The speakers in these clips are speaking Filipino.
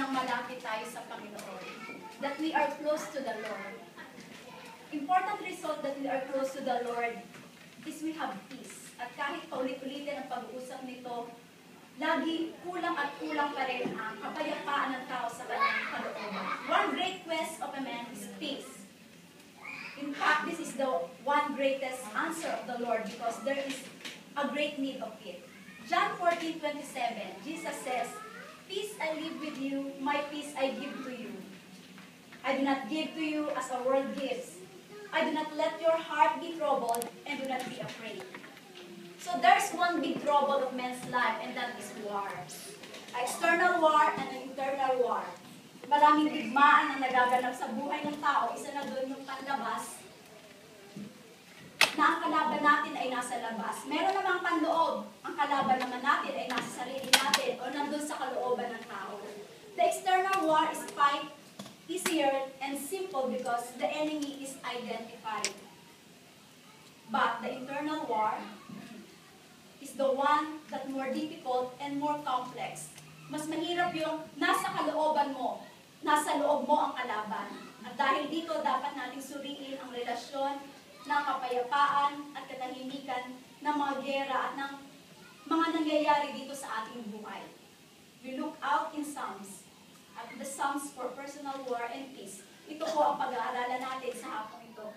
nang malapit tayo sa Panginoon. That we are close to the Lord. Important result that we are close to the Lord is we have peace. At kahit paulit-ulitin ang pag-uusap nito, lagi kulang at kulang pa rin ang kapayapaan ng tao sa kanyang kalooban. One great quest of a man is peace. In fact, this is the one greatest answer of the Lord because there is a great need of it. John 14:27, Jesus says, "Peace I leave with you, my peace I give to you. I do not give to you as the world gives. I do not let your heart be troubled and do not be afraid." So there's one big trouble of men's life, and that is war. External war and an internal war. Maraming digmaan ang nagaganap sa buhay ng tao. Isa na doon yung panlabas, na ang kalaban natin ay nasa labas. Meron namang panloob. Ang kalaban naman natin ay nasa sarili natin o nandun sa kalooban ng tao. The external war is fight easier and simple because the enemy is identified. But the internal war is the one that more difficult and more complex. Mas mahirap yung nasa kalooban mo, nasa loob mo ang kalaban. At dahil dito, dapat nating suriin ang relasyon ng kapayapaan at katahimikan ng mga gera at ng mga nangyayari dito sa ating buhay. We look out in Psalms, at the Psalms for personal war and peace. Ito po ang pag-aaralan natin sa hapong ito.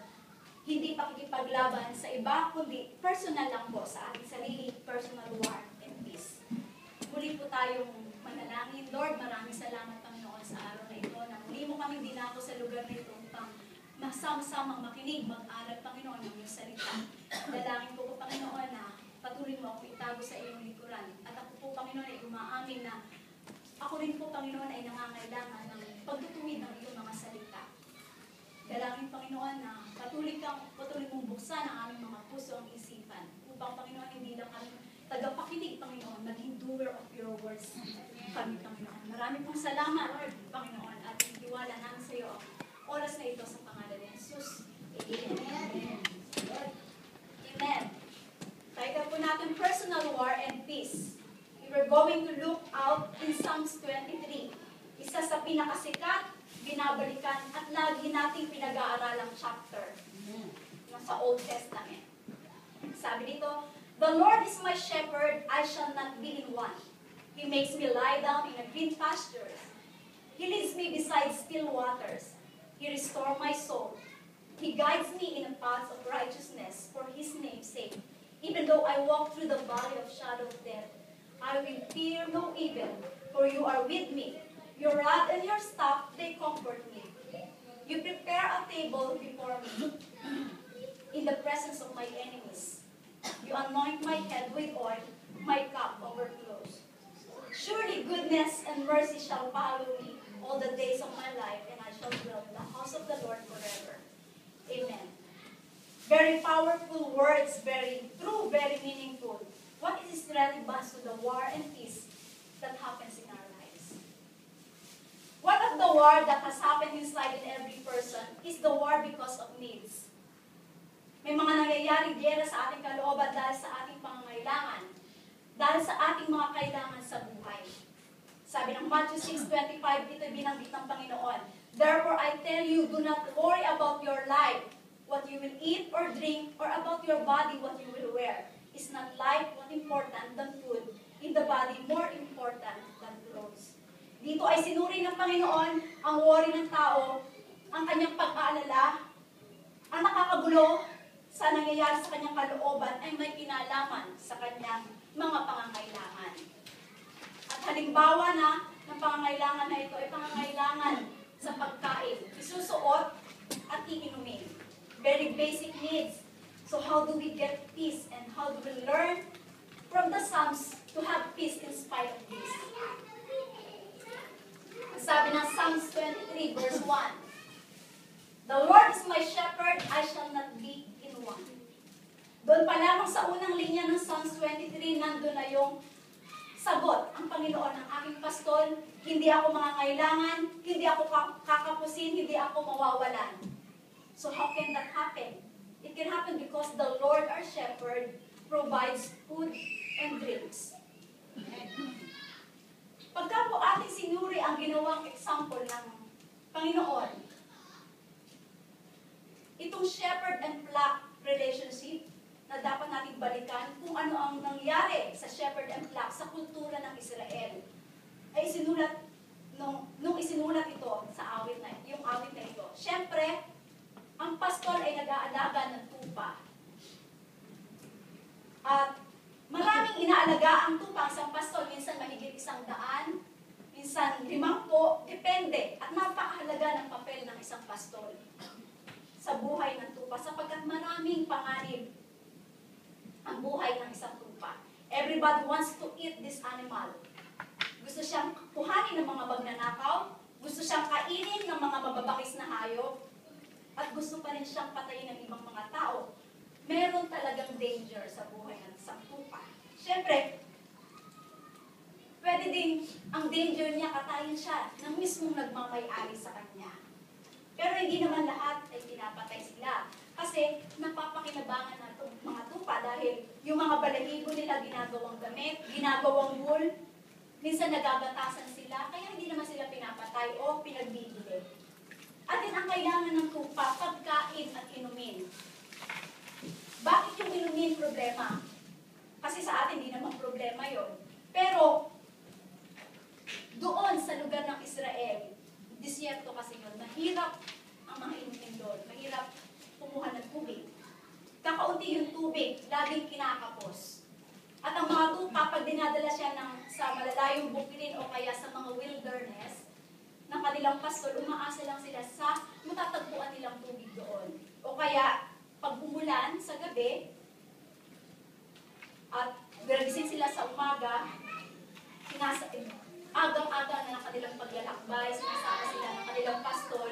Hindi pakikipaglaban sa iba, kundi personal lang po sa ating sarili, personal war and peace. Muli po tayong manalangin. Lord, maraming salamat, Panginoon, sa araw na ito na muli mo kaming dinako sa lugar na ito upang masama-samang makinig, mag-aral, Panginoon, ng iyong salita. Dalangin ko po, Panginoon, na patuloy mo ako itago sa iyong likuran. At ako po, Panginoon, ay umaamin na ako rin po, Panginoon, ay nangangailangan ng pagtutuwid ng iyong mga salita. Dalangin, Panginoon, na patuloy mong buksan ang aming mga puso ang isipan. Upang, Panginoon, hindi lang kami tagapakinig, Panginoon, maging doer of your words kami, Panginoon. Marami pong salamat, Lord, Panginoon, at itiwala namin sa iyo oras na ito sa pangalan ni Jesus. Amen. Amen. Title po natin, Personal War and Peace. We were going to look out in Psalms 23. Isa sa pinakasikat, binabalikan, at lagi nating pinag-aaralang chapter sa Old Testament. Sabi dito, "The Lord is my shepherd, I shall not be in want. He makes me lie down in a green pastures. He leads me beside still waters. He restores my soul. He guides me in the paths of righteousness for His name's sake. Even though I walk through the valley of shadow of death, I will fear no evil, for you are with me. Your rod and your staff, they comfort me. You prepare a table before me in the presence of my enemies. You anoint my head with oil, my cup overflows. Surely goodness and mercy shall follow me all the days of my life, and I shall dwell in the house of the Lord forever." Amen. Very powerful words, very true, very meaningful. What is relevance to the war and peace that happens in our lives? One of the war that has happened inside in every person is the war because of needs. May mga nangyayari gera sa ating kalooban dahil sa ating pangangailangan, dahil sa ating mga kailangan sa buhay. Sabi ng Matthew 6:25, ito binanggit ng Panginoon, "Therefore I tell you, do not worry about your life, what you will eat or drink, or about your body, what you will wear. Is not life more important than food, in the body more important than clothes?" Dito ay sinuri ng Panginoon ang worry ng tao, ang kanyang pag-aalala, ang nakakagulo sa nangyayari sa kanyang kalooban ay may kinalaman sa kanyang mga pangangailangan. At halimbawa na ng pangangailangan na ito ay pangangailangan sa pagkain, isusuot at iinumin. Very basic needs. So how do we get peace and how do we learn from the Psalms to have peace in spite of this? Sabi ng Psalms 23 verse 1, "The Lord is my shepherd, I shall not be in want." Doon pa lamang sa unang linya ng Psalms 23, nandun na yung sagot, ang Panginoon ang aking pastol, hindi ako mangangailangan, hindi ako kakapusin, hindi ako mawawalan. So how can that happen? It can happen because the Lord our shepherd provides food and drinks. Pagka po ating sinuri ang ginawang example ng Panginoon, itong shepherd and flock relationship na dapat nating balikan kung ano ang nangyari sa shepherd and flock sa kultura ng Israel, ay isinulat nung isinulat ito sa yung awit na ito. Siyempre, ang pastol ay nag-aalaga ng tupa. At maraming inaalaga ang tupa sa pastol, minsan mahigit 100, minsan 50, depende. At napakahalaga ng papel ng isang pastol sa buhay ng tupa sapagkat maraming panganib ang buhay ng isang tupa. Everybody wants to eat this animal. Gusto siyang kuhanin ng mga magnanakaw, gusto siyang kainin ng mga mababakis na hayop, at gusto pa rin siyang patayin ng ibang mga tao. Meron talagang danger sa buhay ng isang tupa. Siyempre, pwede din ang danger niya katayin siya ng mismong nagmamay-ari sa kanya. Pero hindi naman lahat ay pinapatay sila. Kasi napapakinabangan na itong mga tupa dahil yung mga balahibo nila ginagawang damit, ginagawang wool, minsan nagagatasan sila, kaya hindi naman sila pinapatay o pinagbibili. At din ang kailangan ng tupa, pagkain at inumin. Bakit yung inumin problema? Kasi sa atin, hindi naman problema yon. Pero, doon sa lugar ng Israel, disyerto kasi yun, mahirap ang mga inumin doon. Mahirap kumuha ng tubig. Kakaunti yung tubig, laging kinakapos. At ang mga tupa, pag dinadala siya sa malalayong bukidin o kaya sa mga wilderness, ng kanilang pastol, umaasa lang sila sa matatagpuan nilang tubig doon. O kaya, pag umulan sa gabi, at gigising sila sa umaga, agang-aga na ng kanilang paglalakbay, sinasama sila ng kanilang pastol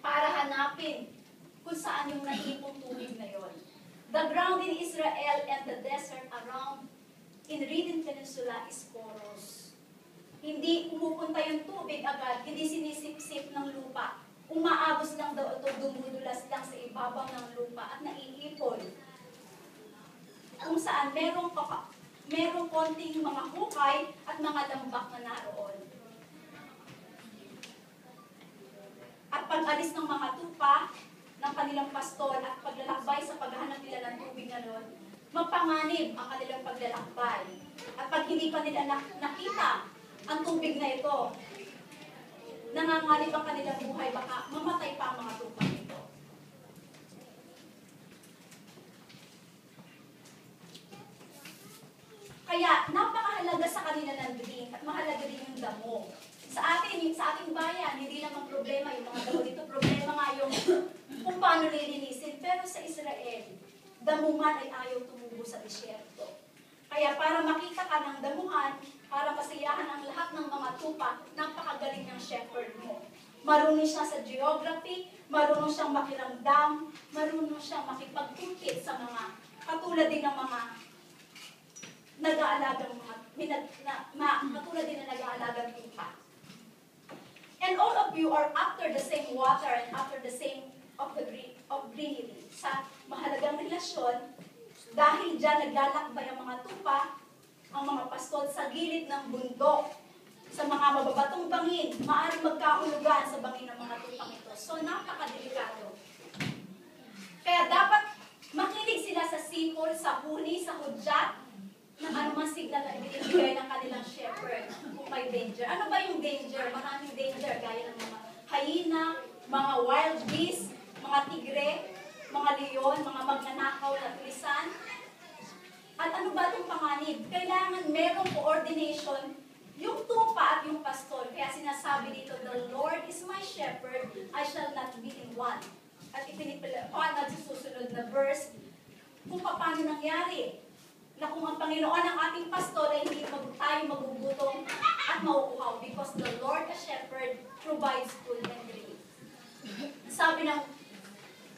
para hanapin kung saan yung naipong tubig na yon. The ground in Israel and the desert around in Ridin Peninsula is porous. Hindi pumupunta yung tubig agad, hindi sinisip-sip ng lupa. Umaagos lang daw ito, dumudulas lang sa ibabaw ng lupa at naiipon. Kung saan merong konting mga hukay at mga lambak na naroon. At pag-alis ng mga tupa ng kanilang pastol at paglalakbay sa paghahanap nila ng tubig na noon, mapanganib ang kanilang paglalakbay. At pag hindi pa nila nakita ang tubig na ito, nanganganib ang kanilang buhay, baka mamatay pa ang mga tupa nito. Kaya napakahalaga sa kanila ng drink at mahalaga din yung damo. Sa ating bayan, hindi naman problema yung mga damo dito. Problema nga yung kung paano lilinisin. Pero sa Israel, damuhan ay ayaw tumubo sa disyerto. Kaya para makita ka ng damuhan, para masiyahan ang lahat ng mga tupa, napakagaling ng shepherd mo. Marunong siya sa geography, marunong siyang makiramdam, marunong siyang makipagtungkit sa mga, katulad din ng mga nag-aalagang katulad din na nag-aalagang tupa. And all of you are after the same water and after the same of greenery. Sa mahalagang relasyon, dahil dyan naglalakbay ang mga tupa, ang mga pastol sa gilid ng bundok, sa mga mababatong bangin, maaaring magkahulugan sa bangin ng mga tupang ito. So, napakadelikado. Kaya dapat makinig sila sa sipol, sa huni, sa hudyat, ng anumang signal na ibinibigay ng kanilang shepherd kung may danger. Ano ba yung danger? Maraming danger, gaya ng mga hyena, mga wild beasts, mga tigre, mga leon, mga magnanakaw na tulisan. At ano ba itong panganib? Kailangan merong coordination yung tupa at yung pastol. Kaya sinasabi dito, the Lord is my shepherd, I shall not be in want. At ipinipilipan sa susunod na verse kung paano nangyari na kung ang Panginoon ang ating pastol ay hindi tayo magugutom at mauuhaw because the Lord the shepherd provides food and drink. Sabi ng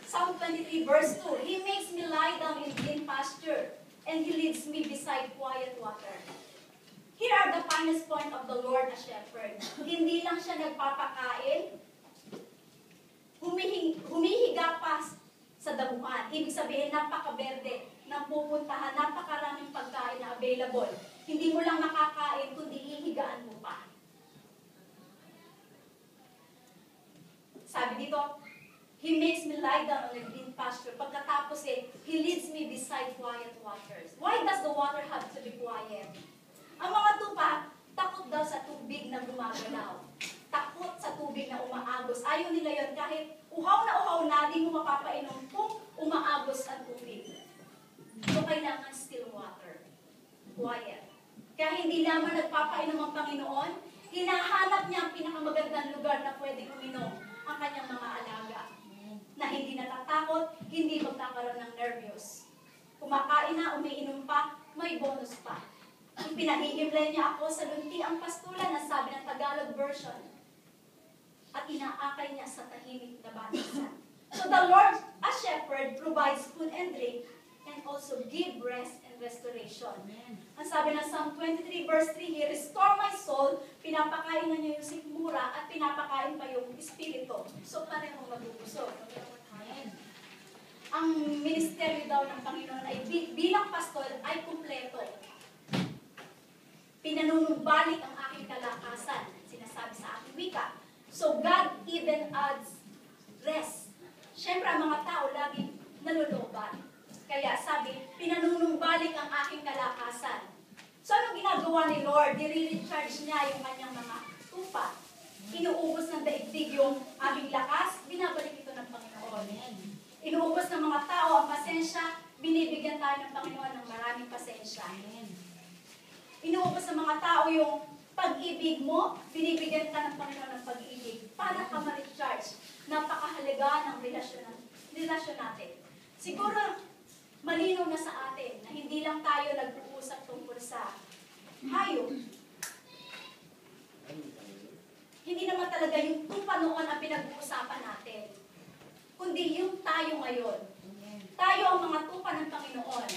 Psalm 23 verse 2, He makes me lie down in green pasture and He leads me beside quiet water. Here are the finest point of the Lord a shepherd. Hindi lang siya nagpapakain, humihiga pa sa damuhan. Ibig sabihin, napakaberde ng pupuntahan, napakaraming pagkain na available. Hindi mo lang makakain, kundi hihigaan mo pa. Sabi dito, He makes me lie down on a green pasture. Pagkatapos He leads me beside quiet waters. Why does the water have to be quiet? Ang mga tupa, takot daw sa tubig na gumagalaw. Takot sa tubig na umaagos. Ayaw nila yon kahit uhaw na, di mo mapapainom kung umaagos ang tubig. So kailangan still water. Quiet. Kaya hindi lamang nagpapainom ang Panginoon, hinahanap niya ang pinakamagandang lugar na pwedeng uminom ang kanyang mga alaga. Na hindi natatakot, hindi magkakaroon ng nervyos. Kumakain na, umiinom pa, may bonus pa. Pinahihimlay niya ako sa luntiang pastulan na sabi ng Tagalog version. At inaakay niya sa tahimik na banasan. So the Lord, as shepherd, provides food and drink and also give rest and restoration. Ang sabi ng Psalm 23 verse 3, He restore my soul, pinapakain na niya yung sikmura at pinapakain pa yung espiritu. So parehong mabubusog. Ang ministeryo daw ng Panginoon ay bilang pastol ay kumpleto. Pinanunumbalik ang aking kalakasan, sinasabi sa aking wika. So God even adds rest. Siyempre ang mga tao lagi naluluban. Kaya sabi, pinanunumbalik ang aking kalakasan. So anong ginagawa ni Lord? Nire-recharge niya yung kanyang mga tupa. Inuubos ng daigdig yung aming lakas, binabalik ito ng Panginoon. Inuubos ng mga tao ang pasensya, binibigyan tayo ng Panginoon ng maraming pasensya. Inuubos ng mga tao yung pag-ibig mo, binibigyan ka ng Panginoon ng pag-ibig para ka ma-recharge. Napakahalaga ng relasyon natin. Siguro, malinaw na sa atin na hindi lang tayo nag-uusap tungkol sa hayop. Hindi naman talaga yung tupa noon ang pinag-uusapan natin, kundi yung tayo ngayon. Tayo ang mga tupa ng Panginoon.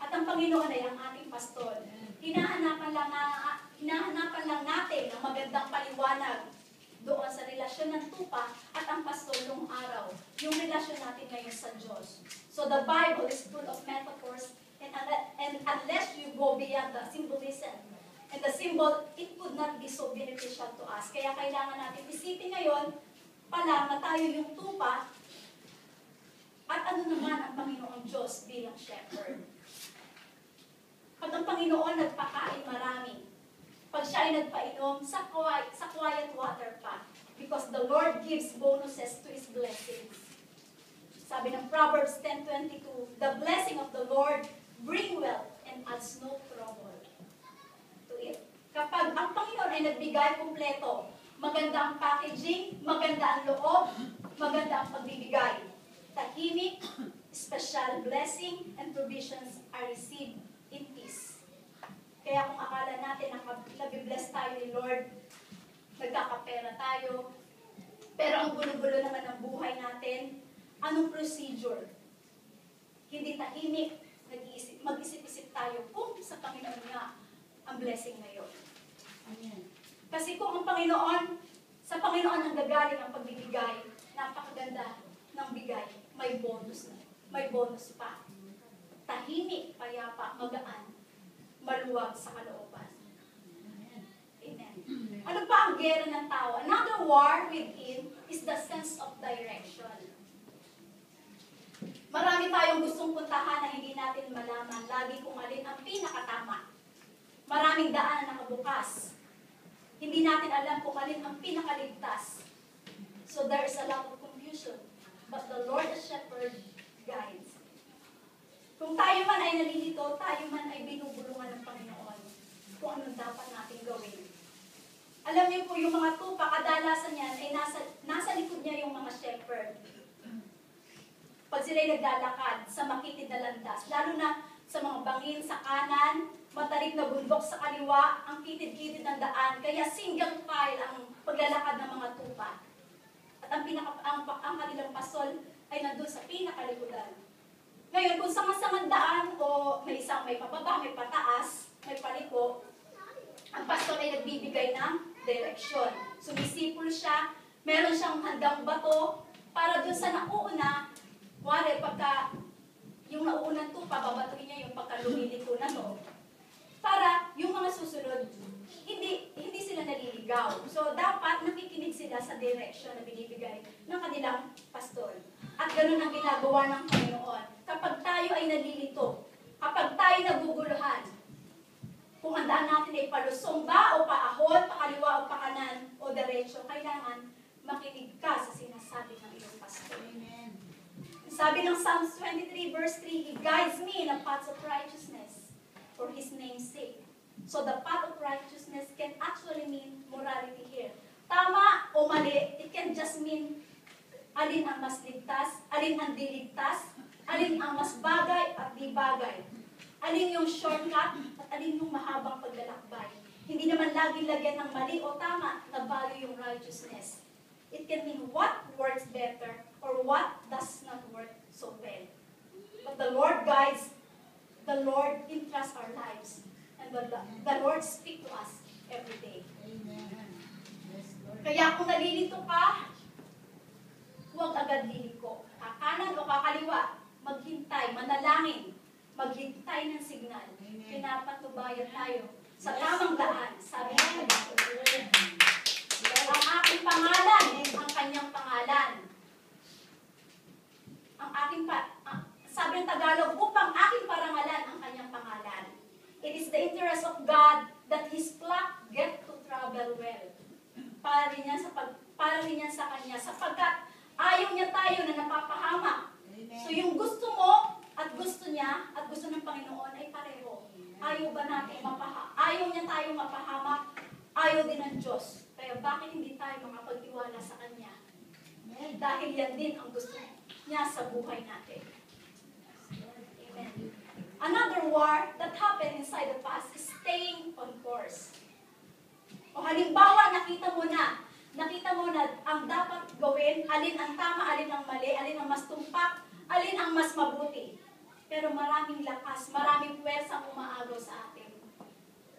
At ang Panginoon ay ang ating pastor. Hinahanapan lang natin ng magandang paliwanag doon sa relasyon ng tupa at ang pastor noong araw. Yung relasyon natin ngayon sa Diyos. So the Bible is full of metaphors and unless you go beyond the symbolism and the symbol, it could not be so beneficial to us. Kaya kailangan natin isipin ngayon pa lang na tayo yung tupa at ano naman ang Panginoon Diyos bilang shepherd. Pag ang Panginoon nagpakain marami, pag siya ay nagpainom sa quiet water pa, because the Lord gives bonuses to His blessings. Sabi ng Proverbs 10:22, the blessing of the Lord bring wealth and adds no trouble to it. Kapag ang Panginoon ay nagbigay kumpleto, maganda ang packaging, maganda ang loob, maganda ang pagbibigay. Tahimik, special blessing, and provisions are received in peace. Kaya kung akala natin na nabibless tayo ni Lord, nagkakapera tayo, pero ang gulo-gulo naman ng buhay natin, anong procedure? Hindi tahimik, mag-isip-isip tayo kung sa Panginoon nga ang blessing ngayon. Amen. Kasi kung ang Panginoon, sa Panginoon ang gagaling ang pagbibigay, napakaganda ng bigay, may bonus na. May bonus pa. Tahimik, payapa, magaan, maluwag sa kalooban. Amen. Ano pa ang gera ng tao? Another war within is the sense of direction. Marami tayong gustong puntahan na hindi natin malaman lagi kung alin ang pinakatama. Maraming daan na nakabukas. Hindi natin alam kung alin ang pinakaligtas. So there is a lot of confusion. But the Lord as shepherd guides. Kung tayo man ay nalilito, tayo man ay binubulungan ng Panginoon kung anong dapat natin gawin. Alam niyo po, yung mga tupa, kadalasan yan ay nasa likod niya yung mga shepherd. Pag sila'y naglalakad sa makitid na landas, lalo na sa mga bangin sa kanan, matarik na bundok sa kaliwa, ang kitid-kitid ng daan, kaya single file ang paglalakad ng mga tupa. At ang kanilang pasol ay nandun sa pinakalikudan. Ngayon, kung sangat-sangat daan o may pababa, may pataas, may paliko, ang pastor ay nagbibigay ng direksyon. Sumisipol siya, meron siyang handang bato para dun sa nauuna, wala, pagka yung nauunang tupa, babatuhin niya yung pagka lumiliko na to. para yung mga susunod, hindi sila naliligaw. So, dapat nakikinig sila sa direction na binibigay ng kanilang pastor. At ganun ang ginagawa ng Panginoon. Kapag tayo ay nalilito, kapag tayo naguguluhan, kung ang daan natin ay palusong ba o paahon, pakaliwa o pakanan o diretsyo, kailangan makinig ka sa sinasabi ng iyong pastor. Amen. Sabi ng Psalms 23 verse 3, He guides me in the paths of righteousness for His name's sake. So the path of righteousness can actually mean morality here. Tama o mali, it can just mean alin ang mas ligtas, alin ang diligtas, alin ang mas bagay at di bagay. Alin yung shortcut at alin yung mahabang paglalakbay. Hindi naman laging lagyan ng mali o tama na value yung righteousness. It can mean what works better or what does not work so well. But the Lord guides, the Lord entrusts our lives. And the Lord speaks to us every day. Amen. Yes, Lord. Kaya kung nalilito ka, huwag agad liliko. Kakanan o kakaliwa, maghintay, manalangin, maghintay ng signal. Amen. Pinapatubayan tayo sa tamang daan. Sabi ng Panginoon. Ang aking pangalan, ang kanyang pangalan. Sabi ng Tagalog, upang aking parangalan ang kanyang pangalan. It is the interest of God that His flock get to travel well. Para rin yan sa Kanya, sapagkat ayaw niya tayo na napapahamak. So yung gusto mo at gusto niya at gusto ng Panginoon ay pareho. Ayaw ba natin ayaw niya tayo mapahamak, ayaw din ng Diyos. Kaya bakit hindi tayo makapag-iwala sa Kanya? Dahil yan din ang gusto niya sa buhay natin. Amen. Another war that happened inside of us is staying on course. O halimbawa, nakita mo na ang dapat gawin, alin ang tama, alin ang mali, alin ang mas tumpak, alin ang mas mabuti. Pero maraming lakas, maraming puwersang umaagaw sa atin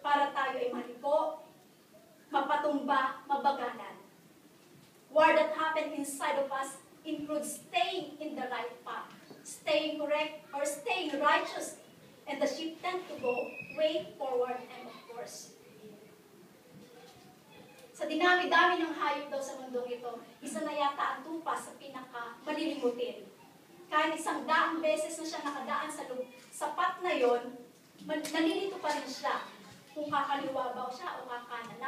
para tayo ay maliko, mapatumba, mabagalan. War that happened inside of us includes staying in the right path, staying correct, or staying righteous. And the sheep tend to go way forward and of course. Sa dinami-dami ng hayop daw sa mundong ito, isa na yata ang tupa sa pinaka-malilimutin. Kahit 100 beses na siya nakadaan sa path na yon, nalilito pa rin siya kung kakaliwa ba siya o kakanan.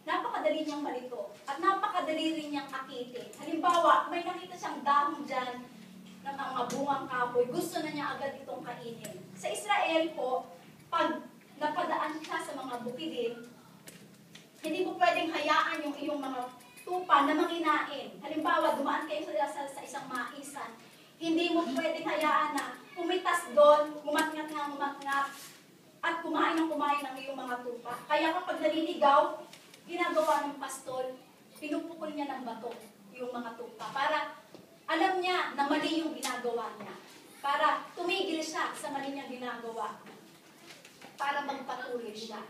Napakadali niyang malito at napakadali rin niyang akitin. Halimbawa, may nakita siyang dahon dyan ng mga bungang kahoy, gusto na niya agad itong kainin. Sa Israel po, pag napadaan ka sa mga bukidin, hindi mo pwedeng hayaan yung iyong mga tupa na manginain. Halimbawa, dumaan kayo sa isang maisan, hindi mo pwedeng hayaan na pumitas doon, umatngat at kumain ng iyong mga tupa. Kaya kapag naliligaw, ginagawa ng pastol, pinupukol niya ng bato yung mga tupa para alam niya na mali yung ginagawa niya. Para tumigil siya sa mali niyang ginagawa. Para magpatuloy siya.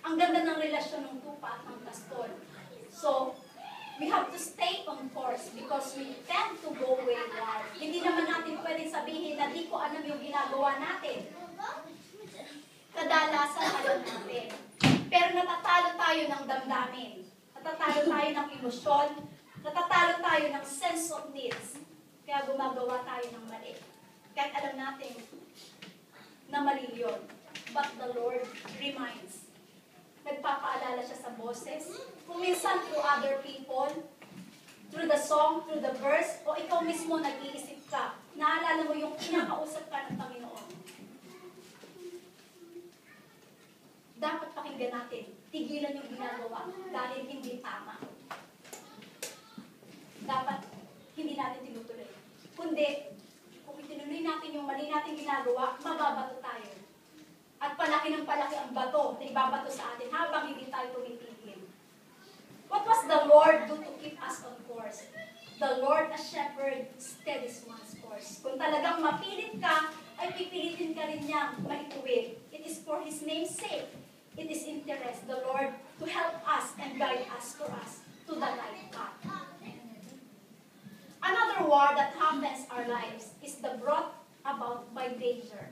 Ang ganda ng relasyon ng tupa at ng pastol. So, we have to stay on course because we tend to go wayward. Hindi naman natin pwedeng sabihin na di ko alam yung ginagawa natin. Kadalasan alam natin. Pero natatalo tayo ng damdamin. Natatalo tayo ng emosyon. Natatalo tayo ng sense of needs. Kaya gumagawa tayo ng mali. Kahit alam natin na mali yun. But the Lord reminds. Nagpapaalala siya sa boses. Kung minsan through other people, through the song, through the verse, o ikaw mismo nag-iisip ka. Naalala mo yung kinakausap ka ng Panginoon. Dapat pakinggan natin. Tigilan yung ginagawa dahil hindi tama. Dapat hindi natin tinutuloy. Kundi, kung itinuloy natin yung mali natin ginagawa, mababato tayo. At palaki ng palaki ang bato na ibabato sa atin habang hindi tayo tumitigil. What was the Lord do to keep us on course? The Lord, a shepherd, steadies one's course. Kung talagang mapilit ka, ay pipilitin ka rin niyang maituwid. It is for His name's sake. It is interest, the Lord, to help us and guide us for us to the right path. Another war that happens our lives is the brought about by danger.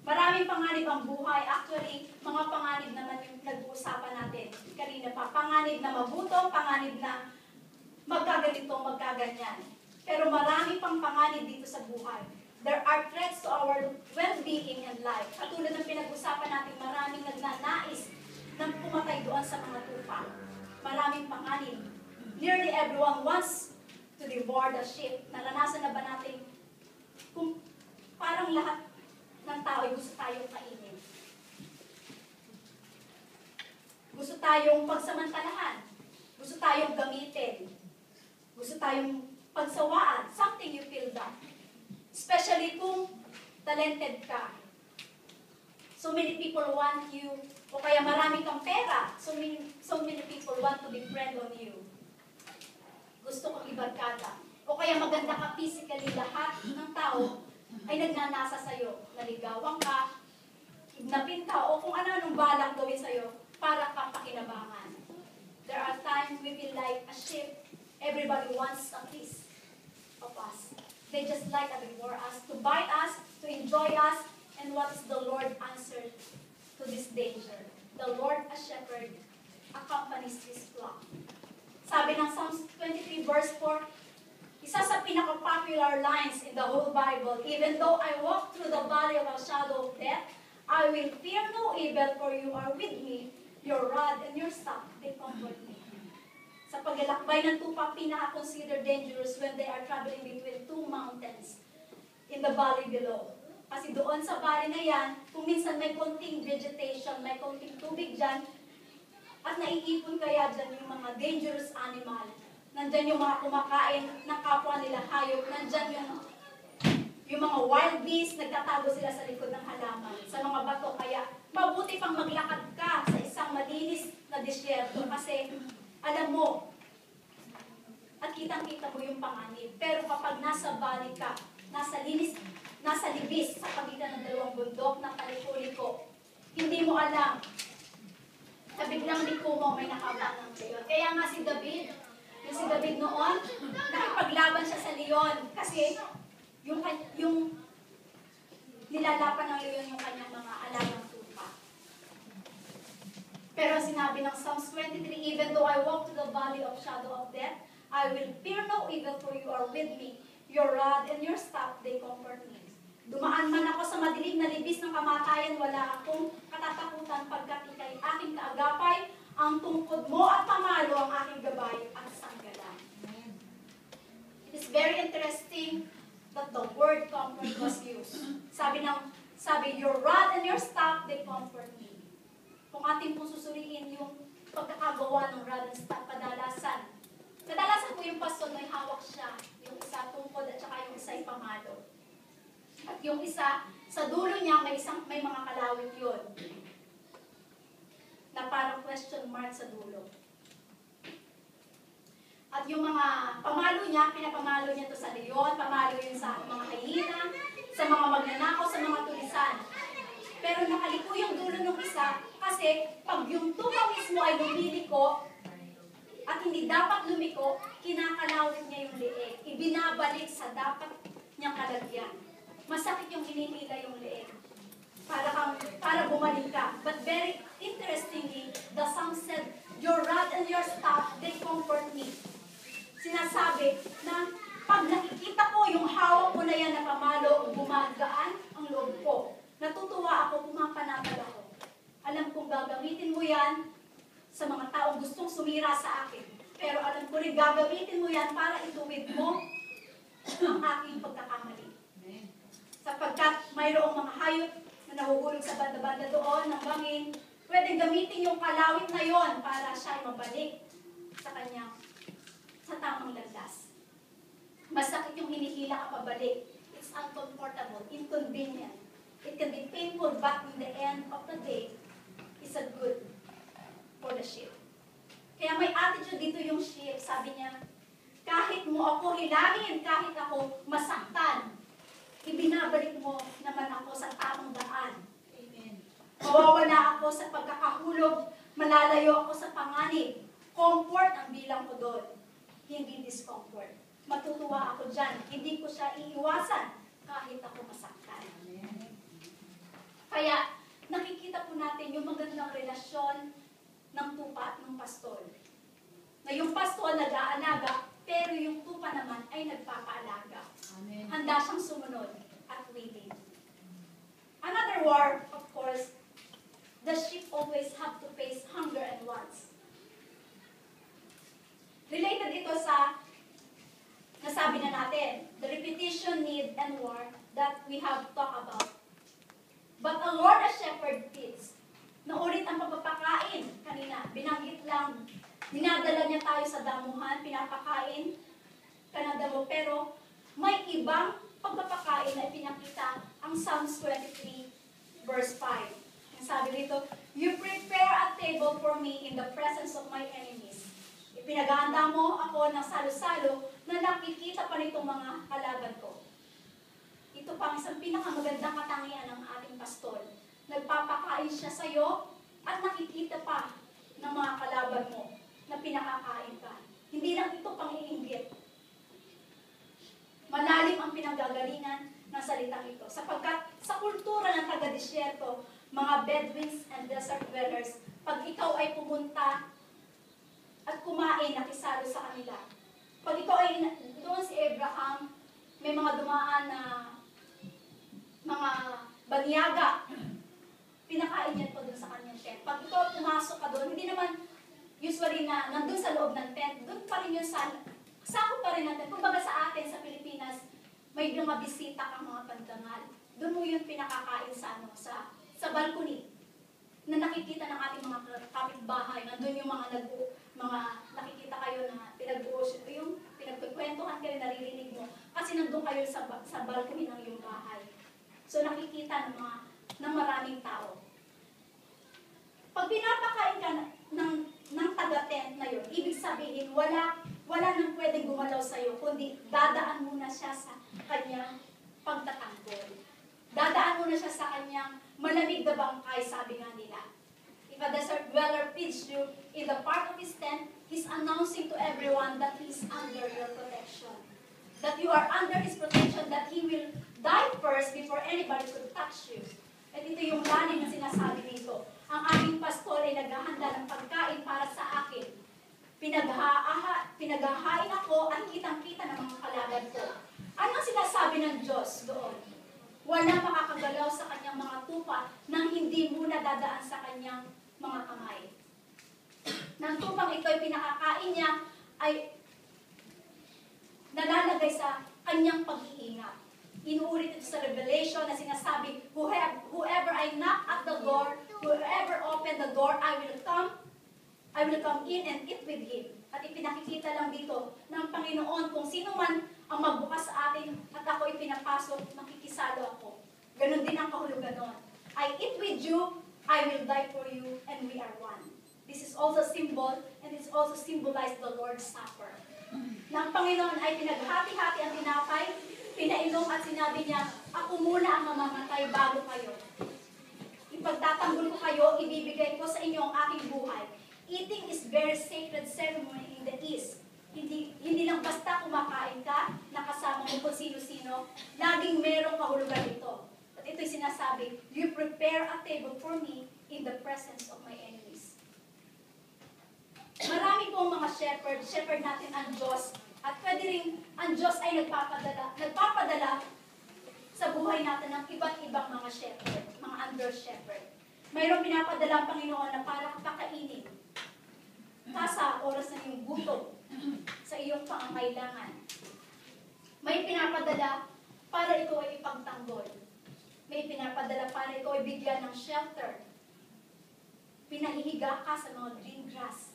Maraming panganib ang buhay. Actually, mga panganib naman yung nag-uusapan natin kanina pa. Panganib na mabuto, panganib na magkaganito, magkaganyan. Pero marami pang panganib dito sa buhay. There are threats to our well-being and life. Katulad ng pinag-usapan natin, maraming nagnanais na pumatay doon sa mga tupa. Maraming panganib. Nearly everyone wants to devour the sheep. Naranasan na ba natin kung parang lahat ng tao ay gusto tayong kainin? Gusto tayong pagsamantalahan. Gusto tayong gamitin. Gusto tayong pagsawaan. Something you feel that. Especially kung talented ka. So many people want you, o kaya marami kang pera. So many people want to befriend on you. Gusto kang ibarkada. O kaya maganda ka physically, lahat ng tao ay nagnanasa sa'yo. Naligawan ka, kidnapin ka, o kung ano-anong balak gawin sa'yo para ka pakinabangan. There are times we feel like a sheep. Everybody wants a piece of us. They just like to devour us, to bite us, to enjoy us. And what is the Lord answer to this danger? The Lord, a shepherd, accompanies his flock. Sabi ng Psalms 23 verse 4, isa sa pinaka-popular lines in the whole Bible, even though I walk through the valley of a shadow of death, I will fear no evil, for you are with me. Your rod and your staff, they comfort me. Sa paglalakbay ng tupa, pinaka-considered dangerous when they are traveling between two mountains in the valley below. Kasi doon sa valley na yan, kung minsan may konting vegetation, may konting tubig dyan, at naiipon kaya dyan yung mga dangerous animal. Nandyan yung mga kumakain ng kapwa nila hayop. Nandyan yung mga wild beasts, nagtatago sila sa likod ng halaman, sa mga bato. Kaya mabuti pang maglakad ka sa isang malinis na disyerto kasi alam mo, at kitang-kita mo yung panganib. Pero kapag nasa valley ka, nasa libis sa pagitan ng dalawang bundok ng kaliko-liko, hindi mo alam na biglang liko mo may nakabangang leon. Kaya nga si David noon, nakipaglaban siya sa leon kasi yung nilalapan ng leon yung kanyang mga alagang tupa. Pero sinabi ng Psalms 23, even though I walk through the valley of shadow of death, I will fear no evil, for you are with me. Your rod and your staff, they comfort me. Dumaan man ako sa madilim na libis ng kamatayan, wala akong katatakutan pagkat ika'y aking kaagapay, ang tungkod mo at pamalo ang aking gabay at sanggalan. It is very interesting that the word comfort was used. Sabi, your rod and your staff, they comfort me. Kung ating pong susuriin yung pagkakagawa ng rod and staff, kadalasan po yung pastor may hawak siya, yung isa tungkod at saka yung isa ay pamalo. At yung isa, sa dulo niya, may mga kalawit yun. Na parang question mark sa dulo. At yung mga pamalo niya, pinapamalo niya to sa leon, pamalo yun sa mga hyena, sa mga magnanakaw, sa mga tulisan. Pero nakaliko yung dulo ng isa, kasi pag yung tupa mismo ay lumiliko, at hindi dapat lumiko, kinakalawit niya yung leeg. Ibinabalik sa dapat niyang kalagyan. Masakit yung hinihila yung leeg. Para bumalik ka. But very interestingly, the song said, your rod and your staff, they comfort me. Sinasabi na pag nakikita ko yung hawak ko na yan na pamalo, gumagaan ang loob ko. Natutuwa ako, pumapanapal ako. Alam kong gagamitin mo yan sa mga taong gustong sumira sa akin. Pero alam ko rin, gagamitin mo yan para ituwid mo ang aking pagkakamali. Sapagkat mayroong mga hayop na nahuhulog sa banda-banda doon ng bangin, pwedeng gamitin yung kalawit na yon para siya ay mabalik sa tamang landas. Masakit yung hinihila ka pabalik. It's uncomfortable, inconvenient. It can be painful, but in the end of the day, it's a good for the sheep. Kaya may attitude dito yung sheep. Sabi niya, kahit mo ako hilangin, kahit ako masaktan, ibinabalik mo naman ako sa tamang daan. Amen. Mawawala ako sa pagkakahulog, malalayo ako sa panganib. Comfort ang bilang ko doon, hindi discomfort. Matutuwa ako dyan, hindi ko siya iiwasan kahit ako masaktan. Amen. Kaya nakikita po natin yung magandang relasyon ng tupa at ng pastol. Na yung pastol nag-aalaga, pero yung tupa naman ay nagpapaalaga. Amen. Handa siyang sumunod at willing. Another war, of course, the sheep always have to face hunger and wants. Related ito sa nasabi na natin, the repetition, need, and war that we have talked about. But a Lord a shepherd feeds. Naulit ang pagpapakain kanina. Binanggit lang, dinadala niya tayo sa damuhan, pinapakain ka na damo. Pero may ibang pagpapakain na ipinakita ang Psalms 23 verse 5. Ang sabi dito, you prepare a table for me in the presence of my enemies. Ipinagahanda mo ako ng salo-salo na nakikita pa nitong mga kalaban ko. Ito pa ang isang pinakamagandang katangian ng ating pastol. Nagpapakain siya sa iyo at nakikita pa ng mga kalaban mo na pinakakain ka. Hindi lang ito pang-iinggit. Malalim ang pinanggagalingan ng salitang ito. Sapagkat sa kultura ng taga-disyerto, mga Bedouins and desert dwellers, pag ikaw ay pumunta at kumain, nakisalo sa kanila. Pag ikaw ay doon si Abraham, may mga dumaan na mga banyaga, pinakain niya po doon sa kanyang tent. Pag ikaw pumasok ka doon, hindi naman usually na nandun sa loob ng tent, doon pa rin yung sako pa rin natin. Kumbaga sa atin, sa Pilipinas, may mga bisita kang mga pandangal. Doon mo yung pinakakain sa balcony na nakikita ng ating mga kapitbahay. Nandun yung mga nakikita kayo na pinag-uusap, yung pinagkukwentuhan kayo, naririnig mo. Kasi nandun kayo sa balcony ng iyong bahay. So nakikita ng maraming tao. Pag pinapakain ka ng taga-tent na yun, ibig sabihin, wala nang pwedeng gumalaw sa'yo, kundi dadaan muna siya sa kanyang pagtatanggol. Dadaan muna siya sa kanyang malamig na bangkay, sabi nga nila. If a desert dweller feeds you in the part of his tent, he's announcing to everyone that he's under your protection. That you are under his protection, that he will die first before anybody could touch you. At ito yung lalim na sinasabi nito. Ang aming pastor ay naghahanda ng pagkain para sa akin. Pinaghahain ako at kitang-kita ng mga kalaban ko. Ano ang sinasabi ng Diyos doon? Walang makakagalaw sa kanyang mga tupa nang hindi muna dadaan sa kanyang mga kamay. Nang tupang ito ay pinakakain niya, ay nalalagay sa kanyang pag-iingat. Inuulit ito sa Revelation na sinasabi, whoever I knock at the door, whoever open the door, I will come in and eat with him. At ipinakikita lang dito ng Panginoon kung sino man ang magbukas sa atin at ako ipinapasok, makikisalo ako. Ganon din ang kahulugan nun. I eat with you, I will die for you, and we are one. This is also symbol, and it's also symbolized the Lord's Supper. Na ang Panginoon ay pinaghati-hati ang tinapay, pinainom at sinabi niya, ako muna ang mamamatay bago kayo. Ipagtatanggol ko kayo, ibibigay ko sa inyo ang aking buhay. Eating is very sacred ceremony in the East. Hindi lang basta kumakain ka, nakasama mo kung sino-sino, laging merong kahulugan ito. At ito'y sinasabi, you prepare a table for me in the presence of my enemies. Marami pong mga shepherd natin ang Diyos, at pwede rin ang Diyos ay nagpapadala sa buhay natin ng iba't ibang mga shepherd, mga under shepherd. Mayroong pinapadala ang Panginoon na para kapakainin ka sa oras na iyong gutom, sa iyong pangangailangan. May pinapadala para ikaw ay ipagtanggol. May pinapadala para ikaw ay bigyan ng shelter. Pinahihiga ka sa mga green grass.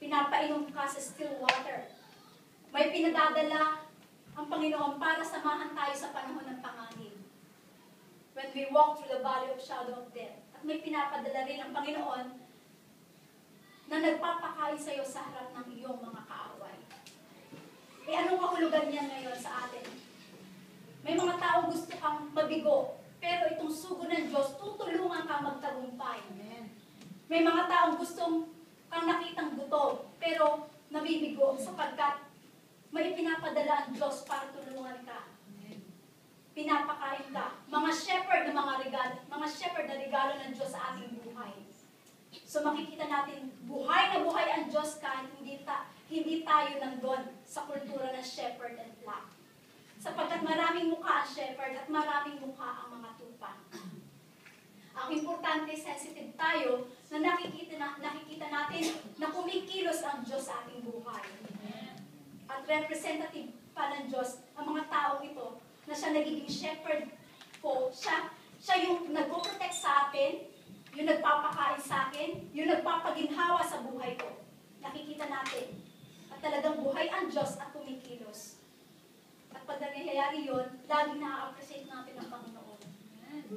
Pinapainom ka sa still water. May pinadadala ang Panginoon para samahan tayo sa panahon ng panganib. When we walk through the valley of shadow of death. At may pinapadala rin ang Panginoon na nagpapakain sa iyo sa harap ng iyong mga kaaway. Eh anong kahulugan niyan ngayon sa atin? May mga tao gusto kang mabigo, pero itong sugo ng Diyos, tutulungan kang magtagumpay. Amen. May mga taong gustong kang nakitang gutom, pero nabibigo sapagkat may pinapadala ang Diyos para tulungan ka. Amen. pinapakain ka. Mga shepherd na regalo ng Diyos sa ating buhay. So makikita natin, buhay na buhay ang Diyos kahit hindi tayo nandun sa kultura ng shepherd and flock. Sapagkat maraming mukha ang shepherd at maraming mukha ang mga tupa. Ang importante, sensitive tayo na nakikita natin na kumikilos ang Diyos sa ating buhay. At representative pa ng Diyos ang mga taong ito na siya nagiging shepherd po. Siya yung nagpo-protect sa atin, yung nagpapakain sa akin, yung nagpapaginhawa sa buhay ko. Nakikita natin. At talagang buhay ang Diyos at kumikilos. At pag nangyayari yun, laging na-appreciate natin ang Panginoon.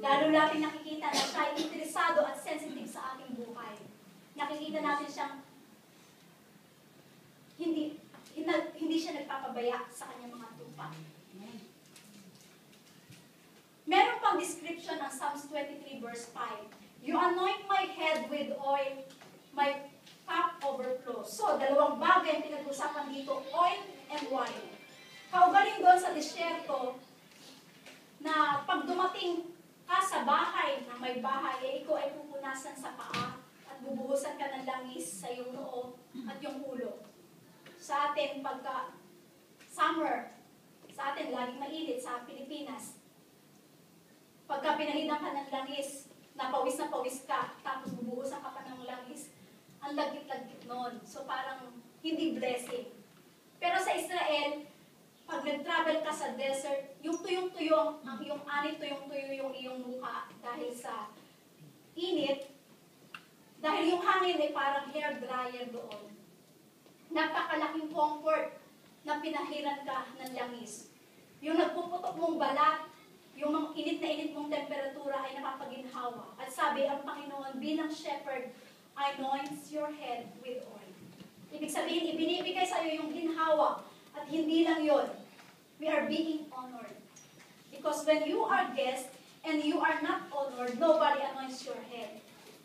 Lalo natin nakikita na siya ay interesado at sensitive sa ating buhay. Nakikita natin siyang hindi siya nagpapabaya sa kanyang mga tupa. Meron pang description ng Psalms 23 verse 5. You anoint my head with oil, my cup overflows. So, dalawang bagay ang pinag-usapan dito, oil and wine. Kaugaling doon sa disyerto na pag dumating ka sa bahay, na may bahay, ikaw ay pupunasan sa paa at bubuhusan ka ng langis sa iyong noo at yung ulo. Sa atin, pagka summer, sa atin, laging mainit sa Pilipinas. Pagka pinahidan ka ng langis, na pawis ka, tapos bubuhusan ka pa ng langis, ang lagkit-lagkit noon. So parang hindi blessing. Pero sa Israel, pag nag-travel ka sa desert, yung tuyong-tuyong, ang iyong anit, tuyong-tuyo yung iyong mukha dahil sa init, dahil yung hangin ay parang hair dryer doon. Napakalaking comfort na pinahiran ka ng langis. Yung nagpuputok mong balat, yung mga init na init mong temperatura ay napapaginhawa. At sabi, ang Panginoon bilang shepherd, anoints your head with oil. Ibig sabihin, ibinibigay sa iyo yung ginhawa. At hindi lang yon. We are being honored. Because when you are guest and you are not honored, nobody anoints your head.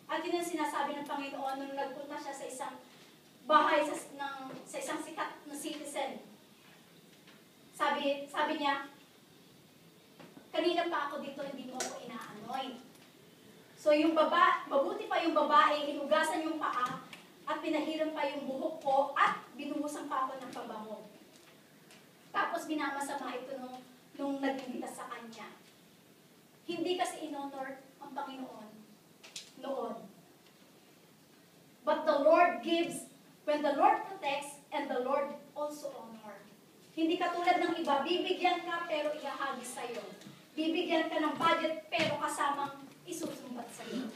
At yun ang sinasabi ng Panginoon nung nagpunta siya sa isang bahay sa isang sikat na citizen. Sabi niya, kanina pa ako dito, hindi mo ako ina-anoint. So yung mabuti pa yung babae, hinugasan yung paa, at pinahiran pa yung buhok ko, at binuhusan pa ako ng pabango. Tapos binamasama ito nung nag-imbita sa kanya. Hindi kasi in-honor ang Panginoon noon. But the Lord gives, when the Lord protects, and the Lord also honor. Hindi katulad ng iba, bibigyan ka pero ihahagis sa'yo. Bibigyan ka ng budget pero kasamang isusumbat sa'yo.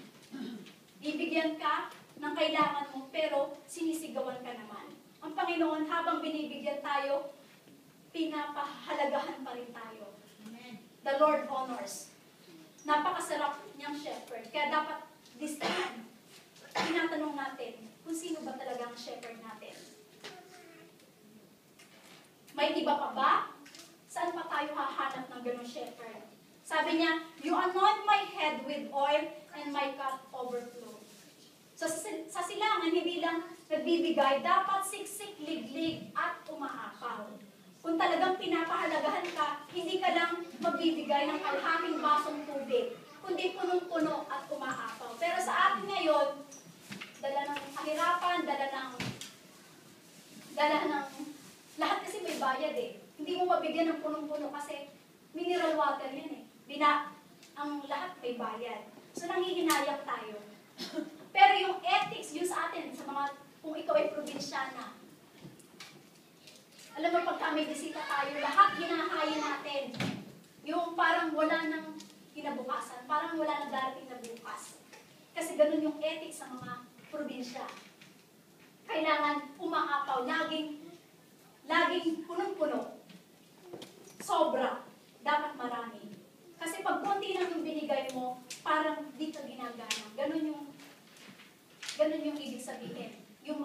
Bibigyan ka ng kailangan mo pero sinisigawan ka naman. Ang Panginoon, habang binibigyan tayo, pinapahalagahan pa rin tayo. Amen. The Lord honors. Napakasarap niyang shepherd. Kaya dapat this time, tinatanong natin kung sino ba talaga ang shepherd natin. May iba pa ba? Saan pa tayo hahanap ng ganong shepherd? Sabi niya, you anoint my head with oil and my cup overflow. So sa silangan, hindi lang nagbibigay, dapat siksik, liglig, at umaapaw. Kung talagang pinapahalagahan ka, hindi ka lang magbibigay ng kalahating basong tubig, kundi punong-puno at umaapaw. Pero sa atin ngayon, dala ng kahirapan, dala ng lahat kasi may bayad eh. Hindi mo mabigyan ng punong-puno kasi mineral water yan eh. Ang lahat may bayad. So nanghihinayang tayo. Pero yung ethics, yung sa atin, sa mga, kung ikaw ay probinsyana, alam mo, pagka may bisita tayo, lahat hinahayin natin. Yung parang wala nang kinabukasan, parang wala nang darating na bukas. Kasi ganun yung ethics sa mga probinsya. Kailangan umaapaw, laging punong-puno. Sobra. Dapat marami. Kasi pag konti lang yung binigay mo, parang di ka ginagana. Ganun yung ibig sabihin. Yung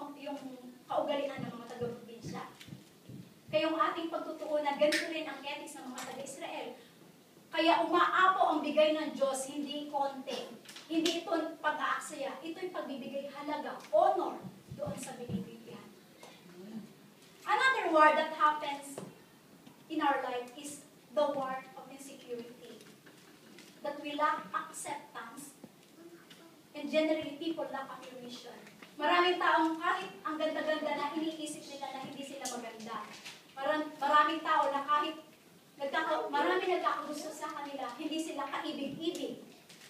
kaugalian ng mga taga-probinsya. Kaya yung ating pagtutuunan, ganito rin ang ethics ng mga taga-Israel. Kaya umaapaw ang bigay ng Diyos, hindi konti. Hindi ito pag-aaksaya. Ito'y pagbibigay halaga, honor, doon sa binibigyan. Another war that happens in our life is the war of insecurity. that we lack acceptance, and generally people lack affirmation. Maraming taong kahit ang ganda-ganda na iniisip nila na hindi sila maganda. Maraming tao na kahit maraming nagkakagusto sa kanila, hindi sila kaibig-ibig.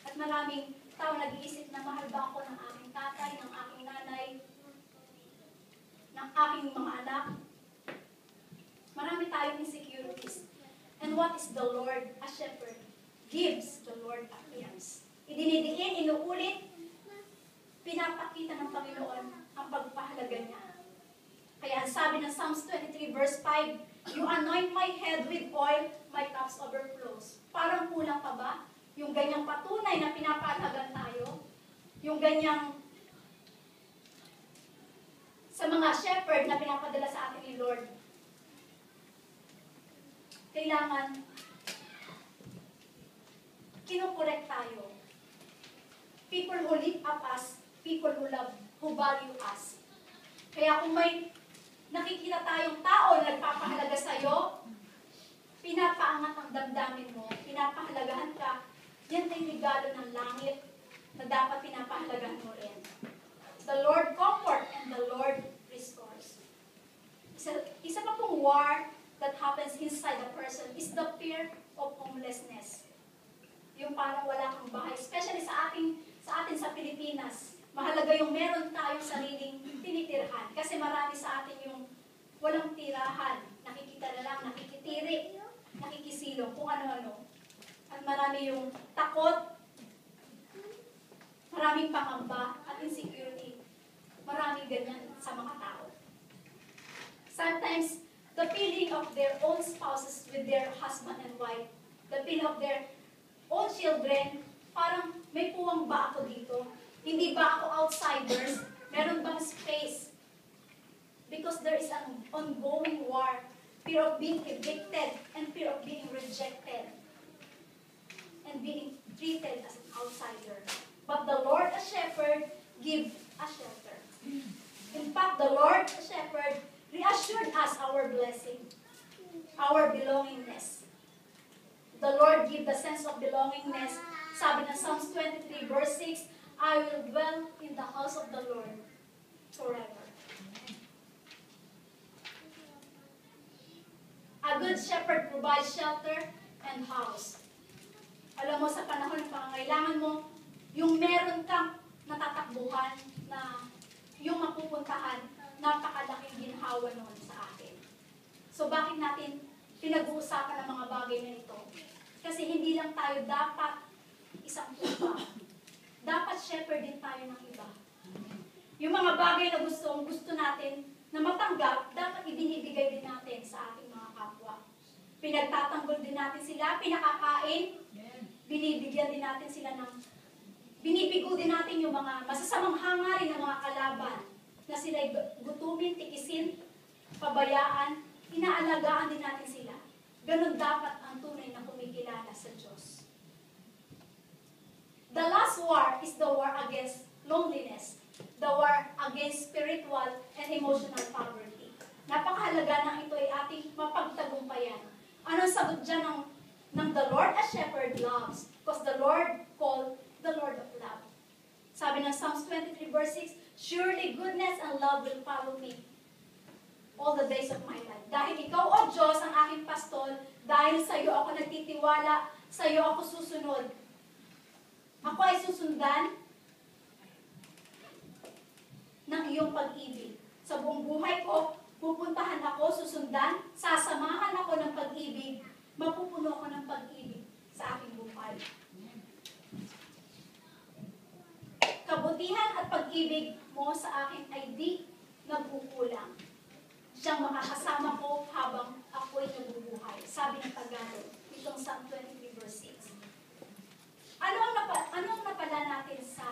At maraming tao nag-iisip na mahal ba ako ng aking tatay, ng aking nanay, ng aking mga anak. Marami tayong insecurities. And what is the Lord, a shepherd, gives the Lord appearance. Idinidiin, inuulit, pinapakita ng Panginoon ang pagpahalaga niya. Kaya ang sabi ng Psalms 23 verse 5, you anoint my head with oil, my cups overflows. Parang kulang pa ba? Yung ganyang patunay na pinapahalagan tayo, yung ganyang sa mga shepherd na pinapadala sa atin ni Lord, kailangan kinokorek tayo. People who lift up us, people who love, who value us. Kaya kung may nakikita tayong tao na nagpapahalaga sa'yo, pinapaangat ang damdamin mo, pinapahalagahan ka, yan ay regalo ng langit na dapat pinapahalagahan mo rin. The Lord comfort and the Lord restores. Isa pa pong war that happens inside a person is the fear of homelessness. Yung parang wala kang bahay. Especially sa atin sa Pilipinas. Mahalaga yung meron tayong sariling tinitirhan. Kasi marami sa atin yung walang tirahan. Nakikita na lang, nakikitiri, nakikisilong, kung ano-ano. At marami yung takot, maraming pangamba at insecurity. Maraming ganyan sa mga tao. Sometimes, the feeling of their own spouses with their husband and wife, the feeling of their own children, parang may puwang ba ako dito? Hindi ba ako outsiders? Meron bang space? Because there is an ongoing war, fear of being evicted and fear of being rejected and being treated as an outsider. But the Lord, a shepherd, gives a shelter. In fact, the Lord, a shepherd, reassured us our blessing, our belongingness. The Lord give the sense of belongingness. Sabi ng Psalms 23 verse 6, I will dwell in the house of the Lord forever. A good shepherd provides shelter and house. Alam mo, sa panahon ng pangangailangan mo, yung meron kang natatakbuhan na yung mapupuntahan, napakalaking ginhawa noon sa atin. So bakit natin pinag-uusapan ang mga bagay na ito? Kasi hindi lang tayo dapat isang tupa. Dapat shepherd din tayo ng iba. Yung mga bagay na gusto natin na matanggap, dapat ibinibigay din natin sa ating mga kapwa. Pinagtatanggol din natin sila, pinakakain, binibigyan din natin sila ng, binibigo din natin yung mga masasamang hangarin ng mga kalaban na sila'y gutumin, tikisin, pabayaan, inaalagaan din natin sila. Ganun dapat ang tunay na kumikilala sa Diyos. The last war is the war against loneliness, the war against spiritual and emotional poverty. Napakahalaga na ito ay ating mapagtagumpayan. Anong sagot dyan ng the Lord a shepherd loves? Because the Lord called the Lord of love. Sabi ng Psalms 23 verse 6, surely goodness and love will follow me all the days of my life. Dahil ikaw, O Diyos, ang aking pastol, dahil sa iyo ako nagtitiwala, sa iyo ako susunod. Ako ay susundan ng iyong pag-ibig. Sa buong buhay ko, pupuntahan ako, susundan, sasamahan ako ng pag-ibig, mapupuno ako ng pag-ibig sa aking buhay. Kabutihan at pag-ibig mo sa akin ay di nagkukulang. Siyang makakasama ko habang ako'y nabubuhay. Sabi ng Tagalog, itong Psalm 23 verse 6. Anong napala natin sa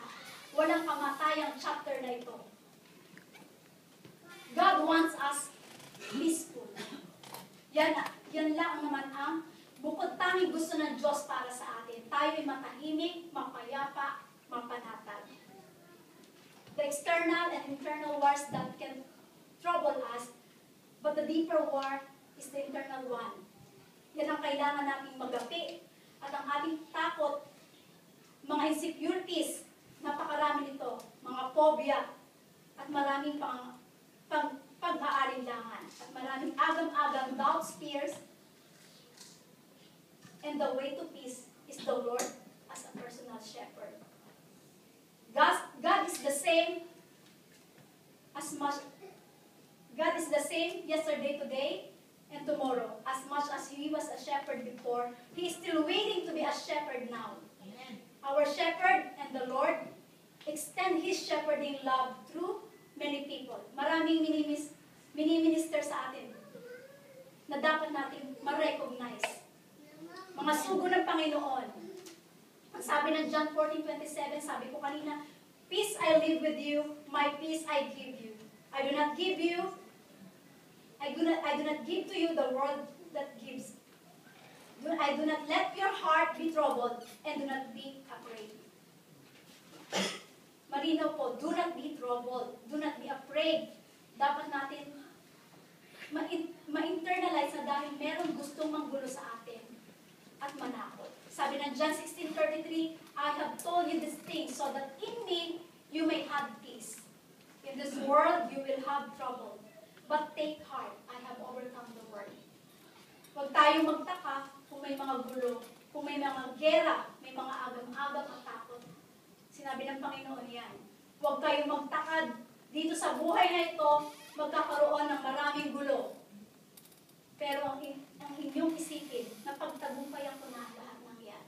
walang kamatayang chapter na ito? God wants us peaceful. Yan lang naman ang bukod tanging gusto ng Diyos para sa atin. Tayo ay matahimik, mapayapa, mapanatag. The external and internal wars that can trouble us, but the deeper war is the internal one. Yan ang kailangan nating magapi. At ang ating takot mga insecurities, napakarami nito, mga phobia, at maraming pag-aalinlangan, at maraming agam-agam doubts, fears, and the way to peace is the Lord as a personal shepherd. God is the same God is the same yesterday, today, and tomorrow. As much as He was a shepherd before, He is still waiting to be a shepherd now. Amen. Our shepherd and the Lord extend His shepherding love through many people. Maraming mini-minister sa atin na dapat natin ma-recognize. Mga sugo ng Panginoon. Ang sabi ng John 14:27, sabi ko kanina, peace I live with you, my peace I give you. I do not give to you the world that gives. I do not let your heart be troubled and do not be afraid. Marinaw po, do not be troubled, do not be afraid. Dapat natin ma-internalize na dahil meron gustong manggulo sa atin at manakot. Sabi ng John 16:33, I have told you these things so that in me you may have peace. In this world you will have trouble. But take heart, I have overcome the world. Huwag tayong magtaka kung may mga gulo, kung may mga gera, may mga agam-agam at takot. Sinabi ng Panginoon yan. Huwag kayong magtakad. Dito sa buhay na ito, magkakaroon ng maraming gulo. Pero ang inyong isipin, napagtagumpayan ko na lahat ng yan.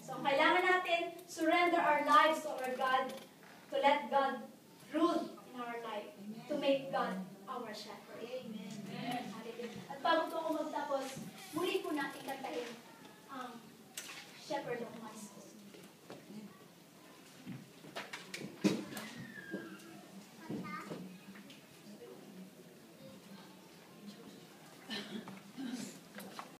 So, kailangan natin surrender our lives to our God, to let God rule in our life, to make God our shepherd. Amen. At bago po ako magtapos, muli po natin kantahin ang shepherd of my